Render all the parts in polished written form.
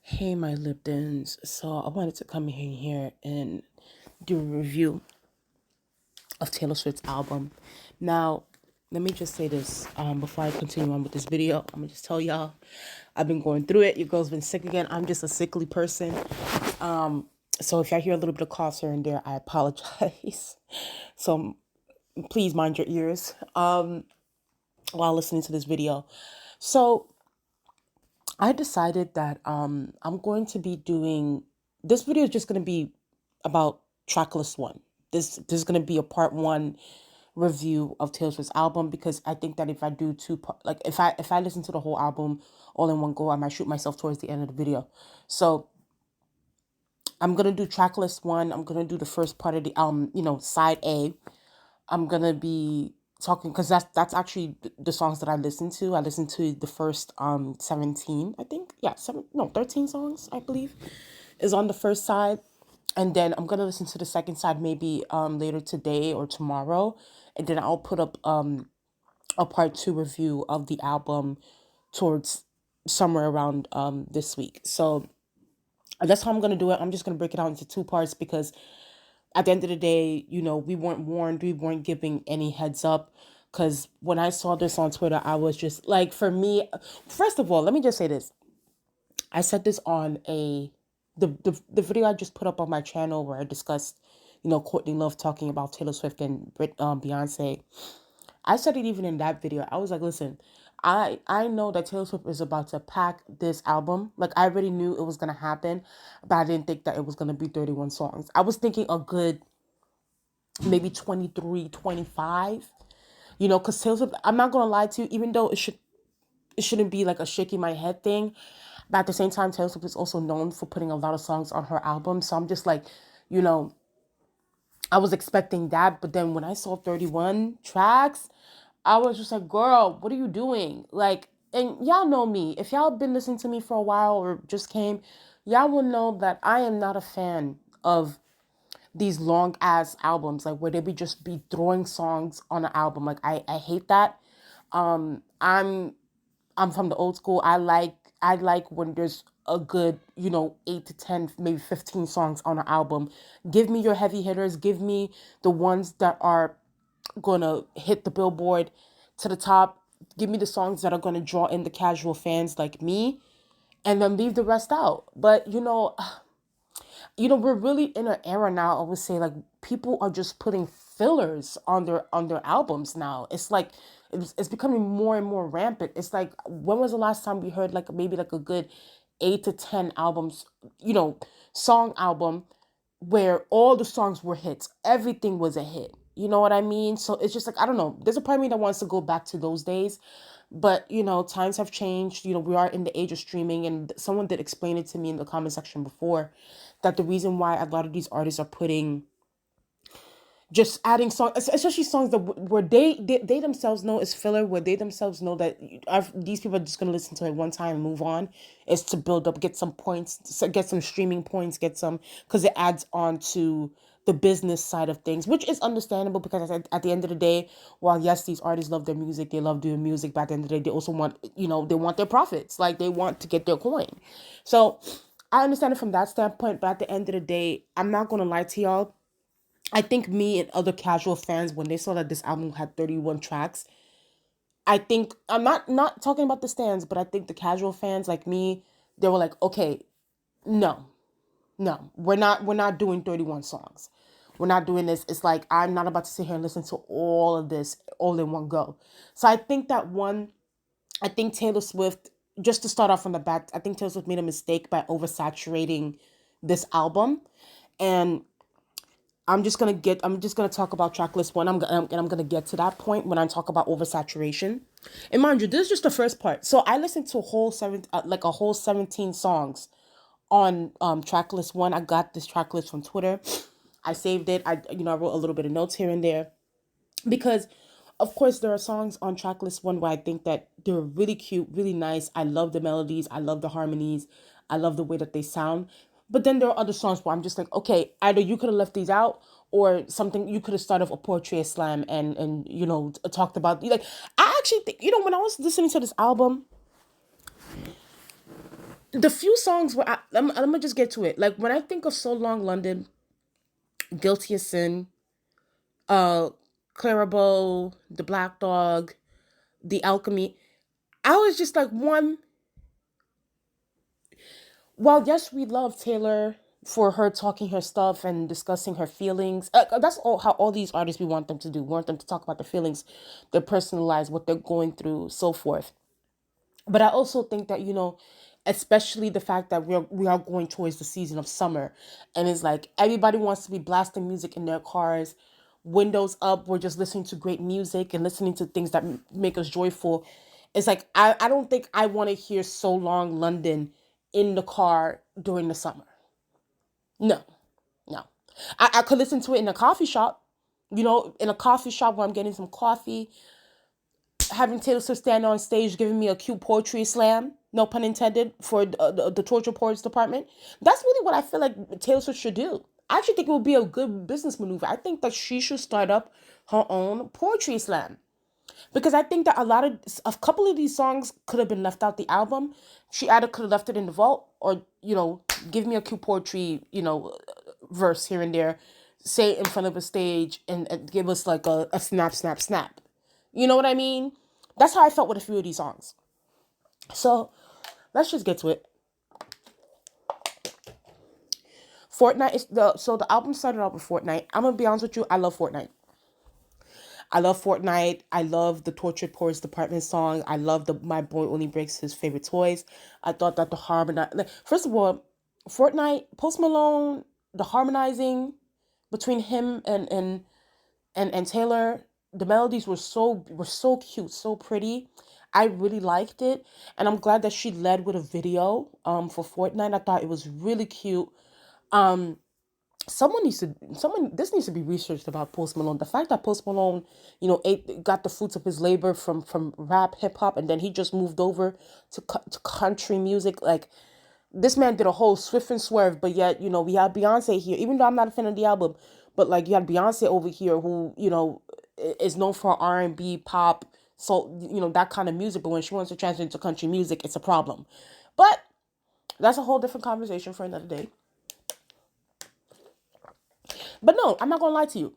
Hey, my Liptons. So I wanted to come in here and do a review of Taylor Swift's album. Now, let me just say this before I continue on with this video. I'm gonna just tell y'all, I've been going through it. Your girl's been sick again. I'm just a sickly person. So if I hear a little bit of coughs here and there, I apologize. So please mind your ears while listening to this video. So I decided that I'm going to be doing this video is just going to be about Tracklist 1. This is going to be a part 1 review of Taylor Swift's album because I think that if I do like if I listen to the whole album all in one go, I might shoot myself towards the end of the video. So I'm going to do Tracklist 1. I'm going to do the first part of the side A. I'm gonna be talking because that's actually the songs that I listened to. I listened to the first 17, I think. Yeah, 13 songs, I believe, is on the first side. And then I'm gonna listen to the second side maybe later today or tomorrow. And then I'll put up a part 2 review of the album towards somewhere around this week. So that's how I'm gonna do it. I'm just gonna break it out into 2 parts because at the end of the day, we weren't warned, we weren't giving any heads up. Because when I saw this on Twitter, I was just like, for me, first of all, let me just say this. I said this on the video I just put up on my channel where I discussed, Courtney Love talking about Taylor Swift and Beyonce. I said it even in that video. I was like, listen, I know that Taylor Swift is about to pack this album. Like, I already knew it was going to happen, but I didn't think that it was going to be 31 songs. I was thinking a good maybe 23, 25. Because Taylor Swift, I'm not going to lie to you, even though it shouldn't be like a shaking my head thing. But at the same time, Taylor Swift is also known for putting a lot of songs on her album. So I'm just like, you know, I was expecting that. But then when I saw 31 tracks, I was just like, girl, what are you doing? Like, and y'all know me. If y'all been listening to me for a while or just came, y'all will know that I am not a fan of these long ass albums, like where they be just be throwing songs on an album. Like I hate that. I'm from the old school. I like when there's a good, 8 to 10, maybe 15 songs on an album. Give me your heavy hitters. Give me the ones that are gonna hit the billboard to the top. Give me the songs that are gonna draw in the casual fans like me, and then leave the rest out. But we're really in an era now. I would say like people are just putting fillers on their albums now. It's like it's becoming more and more rampant. It's like, when was the last time we heard like maybe like a good 8 to 10 albums, song album where all the songs were hits, everything was a hit. You know what I mean? So it's just like, I don't know. There's a part of me that wants to go back to those days. But, times have changed. We are in the age of streaming. And someone did explain it to me in the comment section before that the reason why a lot of these artists are putting just adding songs, especially songs that where they themselves know is filler, where they themselves know that these people are just going to listen to it one time and move on, is to build up, get some points, get some streaming points, get some, because it adds on to the business side of things, which is understandable because at the end of the day, while yes, these artists love their music, they love doing music, but at the end of the day, they also want, they want their profits, like they want to get their coin. So I understand it from that standpoint, but at the end of the day, I'm not going to lie to y'all. I think me and other casual fans, when they saw that this album had 31 tracks, I think I'm not talking about the stands, but I think the casual fans like me, they were like, okay, no, no, we're not doing 31 songs. We're not doing this. It's like, I'm not about to sit here and listen to all of this all in one go. So I think Taylor Swift, just to start off from the bat, I think Taylor Swift made a mistake by oversaturating this album. And I'm just gonna talk about Tracklist 1. I'm gonna get to that point when I talk about oversaturation. And mind you, this is just the first part. So I listened to a whole 17 songs on Tracklist 1. I got this tracklist from Twitter. I saved it. I wrote a little bit of notes here and there because, of course, there are songs on Tracklist 1 where I think that they're really cute, really nice. I love the melodies. I love the harmonies. I love the way that they sound. But then there are other songs where I'm just like, okay, either you could have left these out, or something, you could have started off a poetry slam and talked about, like, I actually think, when I was listening to this album, The few songs where I'm gonna just get to it. Like when I think of So Long London, Guilty as Sin, uh, Clarabelle, The Black Dog, The Alchemy, I was just like one. While yes, we love Taylor for her talking her stuff and discussing her feelings. That's all how all these artists we want them to do. We want them to talk about their feelings, their personal lives, what they're going through, so forth. But I also think that, especially the fact that we are going towards the season of summer, and it's like everybody wants to be blasting music in their cars, windows up. We're just listening to great music and listening to things that make us joyful. It's like I don't think I want to hear So Long London in the car during the summer. No, no. I could listen to it in a coffee shop, in a coffee shop where I'm getting some coffee, having Taylor Swift stand on stage giving me a cute poetry slam, no pun intended, for the Torture Poets department. That's really what I feel like Taylor Swift should do. I actually think it would be a good business maneuver. I think that she should start up her own poetry slam, because I think that a couple of these songs could have been left out the album. She either could have left it in the vault, or give me a cute poetry, verse here and there, say it in front of a stage, and give us like a snap, snap, snap. You know what I mean? That's how I felt with a few of these songs. So let's just get to it. Fortnite is the album started out with Fortnite. I'm gonna be honest with you, I love Fortnite. I love Fortnite. I love the Tortured Poets Department song. I love the My Boy Only Breaks His Favorite Toys. I thought that the harmonize, first of all, Fortnite, Post Malone, the harmonizing between him and Taylor, the melodies were so cute, so pretty. I really liked it, and I'm glad that she led with a video for Fortnite. I thought it was really cute. Um, someone this needs to be researched about Post Malone. The fact that Post Malone, got the fruits of his labor from rap, hip hop, and then he just moved over to country music. Like, this man did a whole Swift and Swerve, but yet, we have Beyonce here. Even though I'm not a fan of the album, but like you had Beyonce over here, who is known for R&B, pop, so that kind of music. But when she wants to transition into country music, it's a problem. But that's a whole different conversation for another day. But no, I'm not gonna lie to you.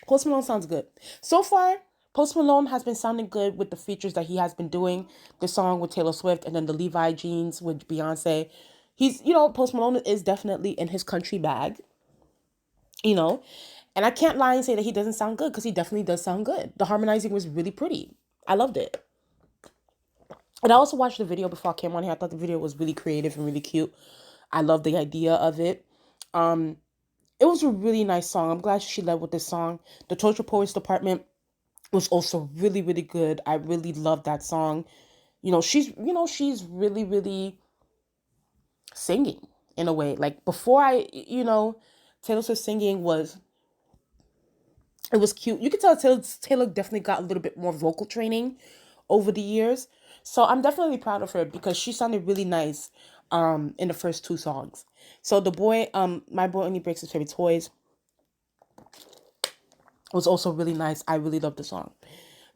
Post Malone sounds good. So far, Post Malone has been sounding good with the features that he has been doing. The song with Taylor Swift and then the Levi jeans with Beyonce. Post Malone is definitely in his country bag, you know. And I can't lie and say that he doesn't sound good, because he definitely does sound good. The harmonizing was really pretty. I loved it. And I also watched the video before I came on here. I thought the video was really creative and really cute. I love the idea of it. Um, it was a really nice song. I'm glad she led with this song. The Torture Poets Department was also really, really good. I really loved that song. She's really, really singing in a way. Like, before Taylor Swift singing it was cute. You could tell Taylor definitely got a little bit more vocal training over the years. So I'm definitely proud of her, because she sounded really nice in the first two songs. So My Boy Only Breaks His Favorite Toys was also really nice. I really loved the song.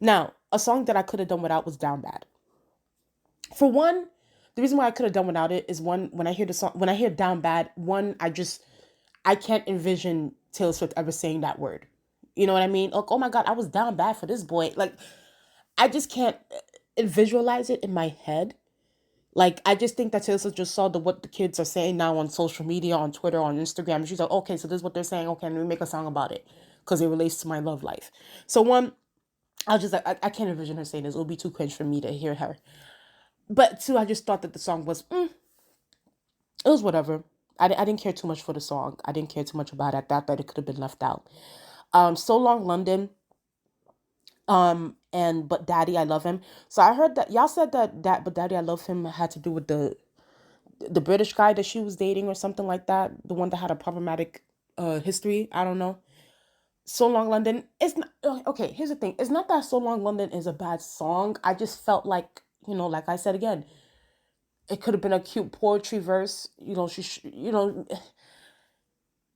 Now, a song that I could have done without was Down Bad. For one, the reason why I could have done without it is, one, when I hear Down Bad, one, I can't envision Taylor Swift ever saying that word. You know what I mean? Like, oh my God, I was down bad for this boy. Like, I just can't visualize it in my head. Like, I just think that Taylor Swift just saw what the kids are saying now on social media, on Twitter, on Instagram. And she's like, okay, so this is what they're saying. Okay, let me make a song about it, because it relates to my love life. So one, I was just like, I can't envision her saying this. It would be too cringe for me to hear her. But two, I just thought that the song was, it was whatever. I didn't care too much for the song. I didn't care too much about it. I thought that it could have been left out. So Long London, and But Daddy I Love Him. So I heard that y'all said that But Daddy I Love Him had to do with the British guy that she was dating or something like that, the one that had a problematic history. I don't know. So Long London is not, okay. Here's the thing: it's not that So Long London is a bad song. I just felt like, like I said again, it could have been a cute poetry verse.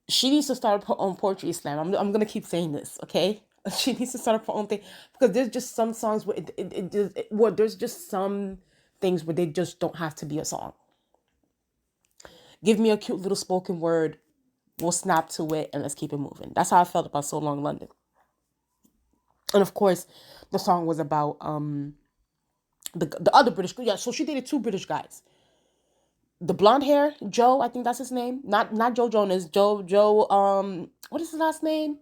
She needs to start her own poetry slam. I'm gonna keep saying this, okay? She needs to start her own thing, because there's just some songs where where there's just some things where they just don't have to be a song. Give me a cute little spoken word. We'll snap to it and let's keep it moving. That's how I felt about So Long London. And of course, the song was about the other British. Yeah, so she dated two British guys. The blonde hair, Joe, I think that's his name. Not Joe Jonas. Joe. What is his last name?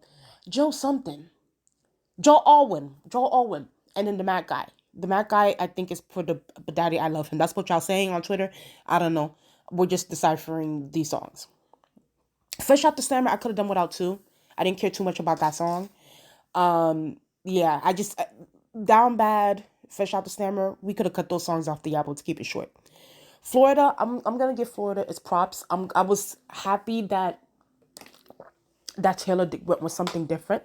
Joe something. Joe Alwyn. Joe Alwyn. And then the Matt guy. The Matt guy, I think, is for the Daddy I Love Him. That's what y'all saying on Twitter. I don't know. We're just deciphering these songs. Fish Out the Slammer, I could have done without too. I didn't care too much about that song. Yeah, I just Down Bad, Fish Out the Slammer. We could have cut those songs off the album to keep it short. Florida, I'm gonna give Florida its props. I was happy that Taylor went with something different,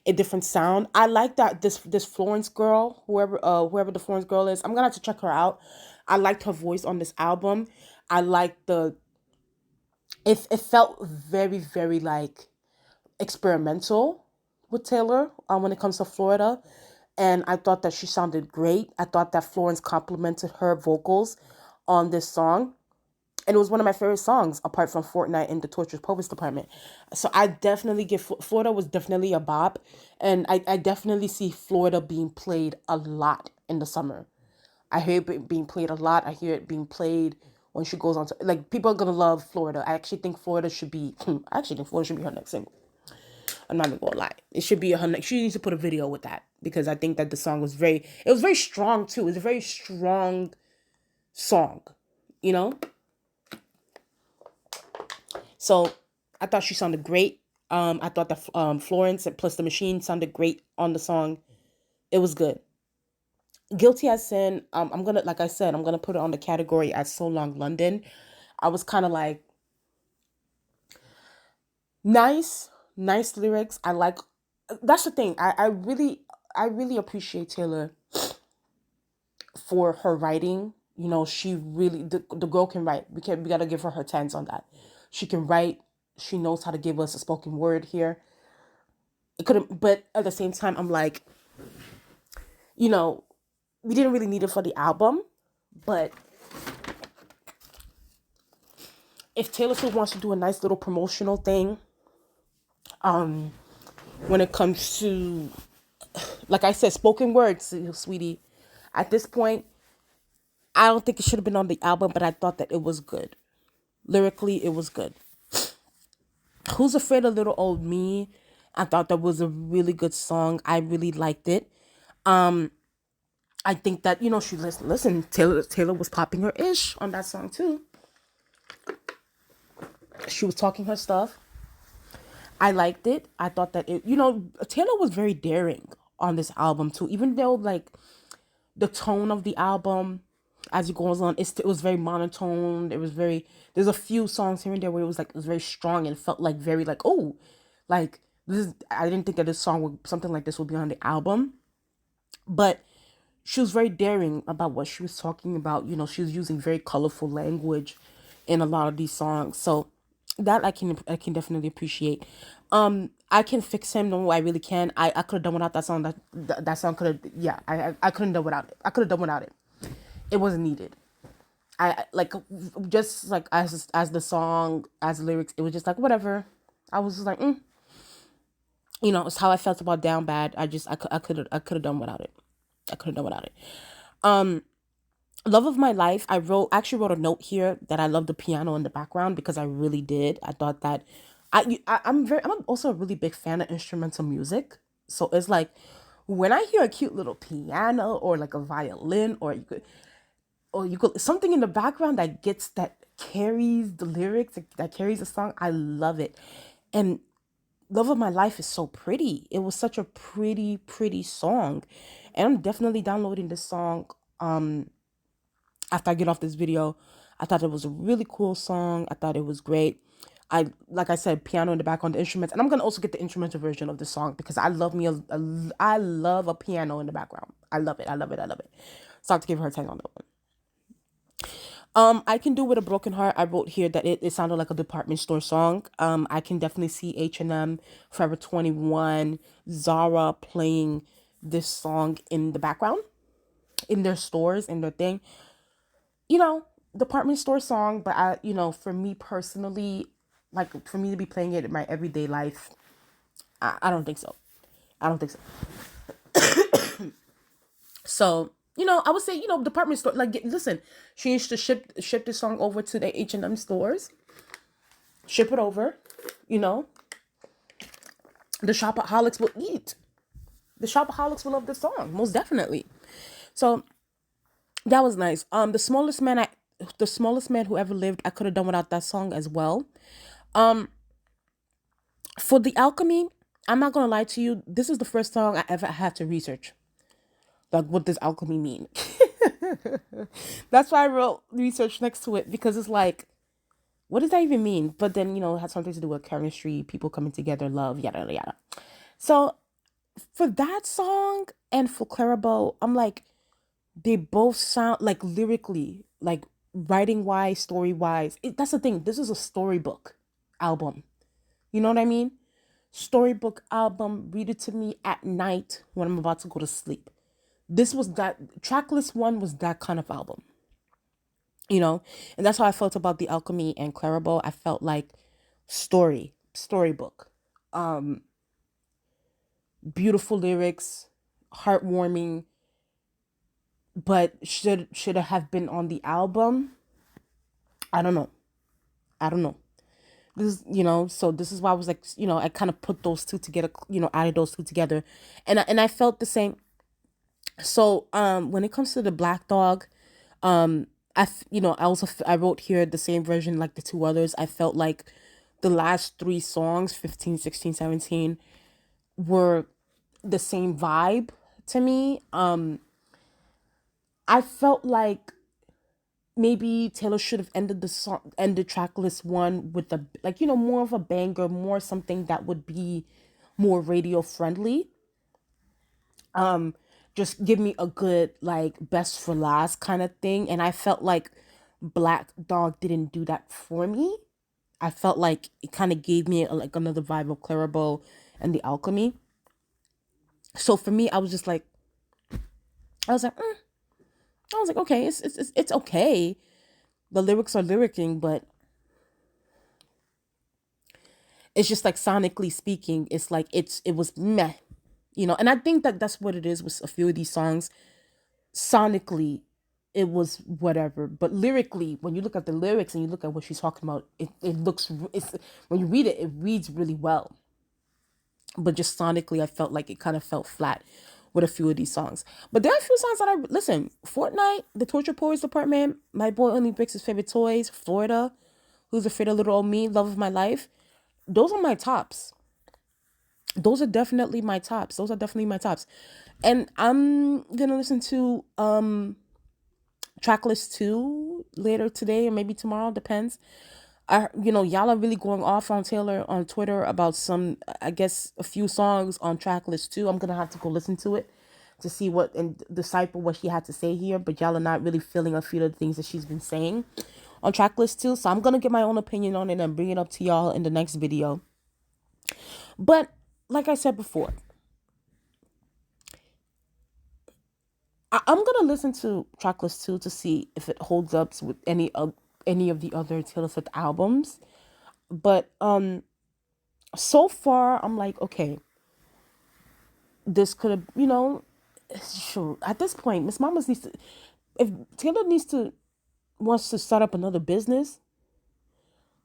a different sound. I like that this Florence girl, whoever the Florence girl is. I'm gonna have to check her out. I liked her voice on this album. I liked it felt very, very like experimental with Taylor when it comes to Florida. And I thought that she sounded great. I thought that Florence complimented her vocals on this song. And it was one of my favorite songs, apart from Fortnite and the Tourtured Poets Department. So I definitely give Florida was definitely a bop. And I definitely see Florida being played a lot in the summer. I hear it being played a lot. I hear it being played when she goes on to, like, people are gonna love Florida. I actually think Florida should be her next single. I'm not even gonna lie. It should be her next. She needs to put a video with that because I think that the song was very strong too. It was a very strong song, you know? So I thought she sounded great. I thought that Florence and plus the machine sounded great on the song. It was good. Guilty as Sin. I'm gonna, like I said, I'm gonna put it on the category as So Long London. I was kind of like, nice lyrics. I like. That's the thing. I really appreciate Taylor for her writing. You know, she really the girl can write. We gotta give her tens on that. She can write. She knows how to give us a spoken word here. It couldn't, but at the same time, I'm like, you know, we didn't really need it for the album, but if Taylor Swift wants to do a nice little promotional thing, when it comes to, like I said, spoken words, sweetie, at this point, I don't think it should have been on the album, but I thought that it was good. Lyrically, it was good. Who's Afraid of Little Old Me? I thought that was a really good song. I really liked it. I think that, you know, she listen, Taylor was popping her ish on that song too. She was talking her stuff. I liked it. I thought that it, you know, Taylor was very daring on this album too. Even though like the tone of the album as it goes on, it was very monotone. It was very, there's a few songs here and there where it was very strong and felt like very like, oh, like this is, I didn't think that this song would, something like this would be on the album. But she was very daring about what she was talking about. You know, she was using very colorful language in a lot of these songs. So that I can definitely appreciate. I Can Fix Him. No, I really can. I could have done without that song. That song could have, yeah. I couldn't do without it. I could have done without it. It wasn't needed. I like, just like as the song, as the lyrics, it was just like whatever. I was just like, you know, it's how I felt about Down Bad. I could have done without it. I could have done without it. Love of My Life. Actually wrote a note here that I love the piano in the background because I really did. I thought that I'm also a really big fan of instrumental music. So it's like when I hear a cute little piano or like a violin or you could something in the background that carries the lyrics, that carries the song, I love it. And Love of My Life is so pretty. It was such a pretty song. And I'm definitely downloading this song after I get off this video. I thought it was a really cool song. I thought it was great. Like I said, piano in the background, the instruments, and I'm gonna also get the instrumental version of the song because I love a piano in the background. I love it. So I have to give her a 10 on that one. I Can Do With a Broken Heart. I wrote here that it sounded like a department store song. I can definitely see H&M, Forever 21, Zara playing this song in the background, in their stores, in their thing. You know, department store song, but I, for me personally, like for me to be playing it in my everyday life, I don't think so. I don't think so. So, I would say, department store, like, listen, she needs to ship this song over to the H&M stores, ship it over, you know, the shopaholics will eat. The shopaholics will love this song, most definitely. So that was nice. The smallest man who ever lived, I could have done without that song as well. For the alchemy, I'm not gonna lie to you, this is the first song I ever had to research. Like, what does alchemy mean? That's why I wrote research next to it, because it's like, what does that even mean? But then, it has something to do with chemistry, people coming together, love, yada, yada, yada. So for that song and for Clarabelle, I'm like, they both sound like lyrically, like writing wise, story wise. That's the thing. This is a storybook album. You know what I mean? Storybook album. Read it to me at night when I'm about to go to sleep. This was that Tracklist one was that kind of album. And that's how I felt about the Alchemy and Clarabelle. I felt like storybook, beautiful lyrics, heartwarming, but should it have been on the album? I don't know. I don't know. So this is why I was like, I kind of put those two together, added those two together, and I felt the same. So when it comes to the Black Dog, I wrote here the same version like the two others. I felt like the last three songs, 15, 16, 17, were the same vibe to me. I felt like maybe Taylor should have ended tracklist one with a, like, more of a banger, more something that would be more radio friendly. Just give me a good, like, best for last kind of thing. And I felt like Black Dog didn't do that for me. I felt like it kind of gave me like another vibe of Clarabelle and the Alchemy. So for me, I was just like, I was like, okay, it's okay. The lyrics are lyricking, but it's just like sonically speaking, it's like it was meh, And I think that that's what it is with a few of these songs. Sonically, it was whatever, but lyrically, when you look at the lyrics and you look at what she's talking about, it's when you read it, it reads really well. But just sonically, I felt like it kind of felt flat with a few of these songs. But there are a few songs that I listen. Fortnite, the Tortured Poets Department, My Boy Only Breaks His Favorite Toys, Florida, Who's Afraid of Little Old Me, Love of My Life. Those are my tops. Those are definitely my tops. Those are definitely my tops. And I'm gonna listen to Tracklist 2 later today or maybe tomorrow, depends. Y'all are really going off on Taylor on Twitter about some, I guess, a few songs on Tracklist 2. I'm gonna have to go listen to it to see what and decipher what she had to say here. But y'all are not really feeling a few of the things that she's been saying on Tracklist 2. So I'm gonna get my own opinion on it and bring it up to y'all in the next video. But like I said before, I'm gonna listen to Tracklist 2 to see if it holds up with any of the other Taylor Swift albums. But so far I'm like, okay, this could have, sure. At this point, Miss Mamas needs to, if Taylor wants to start up another business,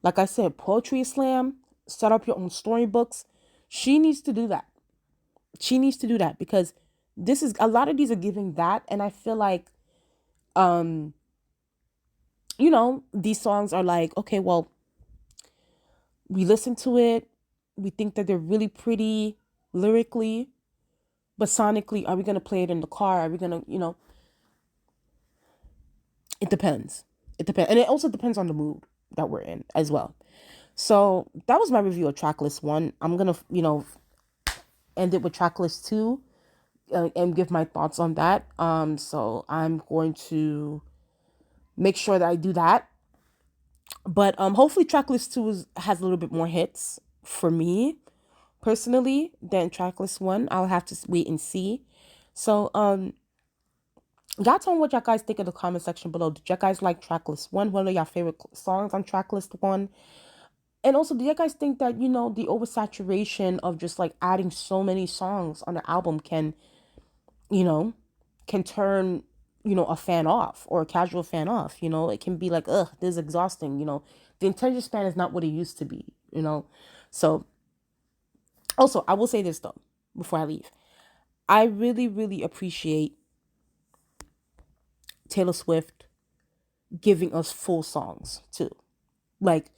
like I said, poetry slam, start up your own storybooks. She needs to do that. She needs to do that because this is a lot of these are giving that, and I feel like, these songs are like, okay, well, we listen to it, we think that they're really pretty lyrically, but sonically, are we gonna play it in the car? Are we gonna, It depends. It depends, and it also depends on the mood that we're in as well. So that was my review of Tracklist 1. I'm gonna, end it with Tracklist 2, and give my thoughts on that. So I'm going to make sure that I do that. But hopefully Tracklist 2 has a little bit more hits for me personally than Tracklist 1. I'll have to wait and see. So Y'all tell me what y'all guys think in the comment section below. Did y'all guys like Tracklist 1? What are y'all favorite songs on Tracklist 1? And also, do you guys think that, the oversaturation of just like adding so many songs on the album you know, can turn, a fan off or a casual fan off? It can be like, ugh, this is exhausting. The attention span is not what it used to be. So, also, I will say this though, before I leave. I really, really appreciate Taylor Swift giving us full songs too. Like,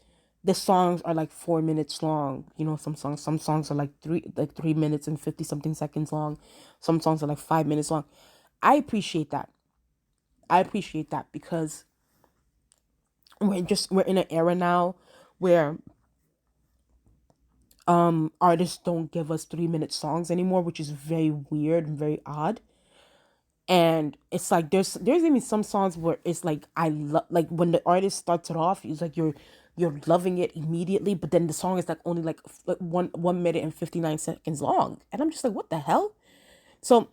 the songs are like 4 minutes long. Some songs are like 3 minutes and 50 something seconds long. Some songs are like 5 minutes long. I appreciate that. I appreciate that because we're in an era now where artists don't give us 3 minute songs anymore, which is very weird and very odd. And it's like there's even some songs where it's like I love, like when the artist starts it off, it's like you're loving it immediately, but then the song is like only like 1 minute and 59 seconds long, and I'm just like, what the hell? So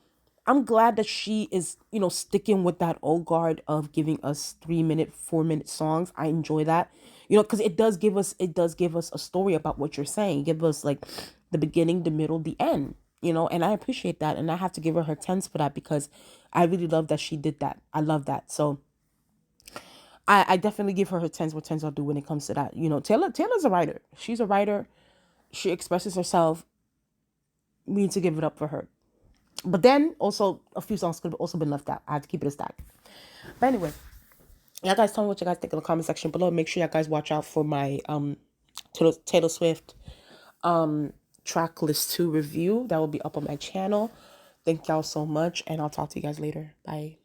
I'm glad that she is, sticking with that old guard of giving us 3 minute, 4 minute songs. I enjoy that, because it does give us a story about what you're saying. Give us like the beginning, the middle, the end, and I appreciate that. And I have to give her her tens for that because I really love that she did that. I love that. So I definitely give her her tens what tens I'll do when it comes to that. Taylor's a writer. She's a writer. She expresses herself. We need to give it up for her. But then also a few songs could have also been left out. I had to keep it a stack. But anyway, y'all guys tell me what you guys think in the comment section below. Make sure y'all guys watch out for my Taylor Swift Tracklist 2 review. That will be up on my channel. Thank y'all so much, and I'll talk to you guys later. Bye.